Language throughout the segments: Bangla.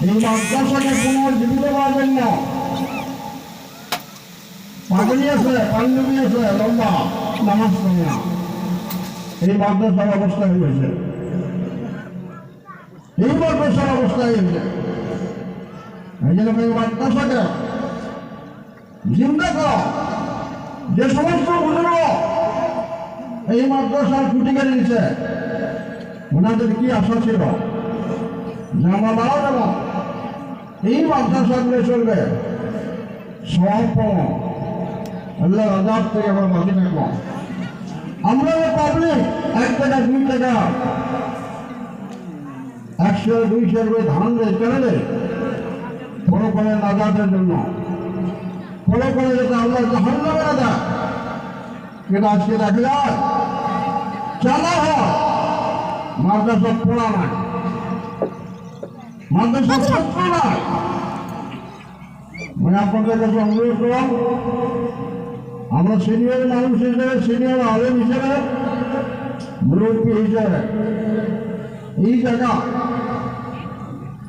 এই মাদ্রাসাকে পুনর্জীবিত করার জন্য পাগড়ি আছে, পাঞ্জাবি আছে, লম্বা নামাজ পড়ে না, এই মাদ্রাসার অবস্থা হয়েছে, এই মাদ্রাসার অবস্থা হয়েছে। এই জন্য এই মাদ্রাসাকে জিন্দা করা, যে সমস্ত বুজুর্গ এই মাদ্রাসার খুঁটি কেটে দিচ্ছে, ওনাদের কি আশা ছিল যে আমরা মারা যাব, এই মাদ্রাসাগুলো চলবে, সব আল্লাহ আজাদ থেকে আমরা বাকি থাকবো। আমরা পাবলিক 1 টাকা 2 টাকা 100 200 করে ধান দেয় কেন দেয়? ফলো করে নাজাতের জন্য, ফলো করে যাতে আল্লাহ জাহান্নামে না দেয়। কিন্তু আজকে দেখা যায় চালা হয় মাদ্রাসা পড়া নাই, মাদ্রাসা ছাত্র নাই। মানে আপনাদের কাছে অনুরোধ করলাম, আমরা সিনিয়র মানুষ হিসেবে, সিনিয়র আলেম হিসেবে, মুরব্বী হিসেবে এই জায়গা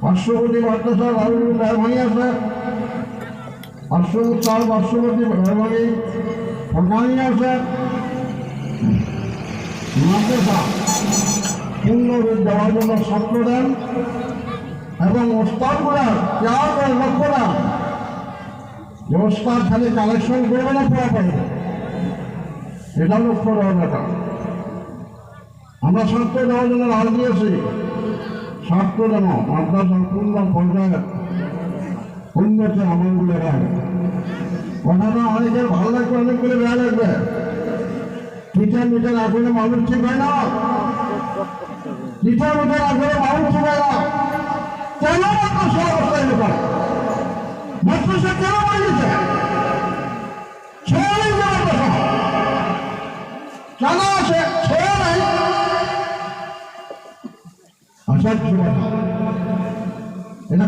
পার্শ্ববর্তী মাদ্রাসার মেহরবানি আছে, পার্শ্ববর্তী মেহরবানি ফরমানি আছে। মাদ্রাসা পূর্ণরূপ দেওয়ার জন্য ছাত্র দেন এবং ওস্তাদগুলার কেয়ার করে লক্ষ্য দেন যে ওস্তাদ খালি কালেকশন করবে না, পড়া পারবে, এটা লক্ষ্য দেওয়ার ব্যাপার। আমরা ছাত্র দেওয়ার জন্য রাজ দিয়েছি, ছাত্র যেন মাদ্রাসার পূর্ণ পর্যায়ে উন্নতি আমলগুলো হয়। কথাটা অনেকের ভালো লাগবে, অনেকগুলো বেয়া লাগবে। টিচার মিটার আসলে মানুষ ঠিক হয় না, টিচার মিটার আসলে মানুষ ঠিক হয় না। কেন মাদ্রাসা অবস্থায় ব্যাপার, মাদ্রাসা কেন বানিয়েছে? ছেলে মাদ্রাসা কেন আছে? ছেলে নাই, আসার এটা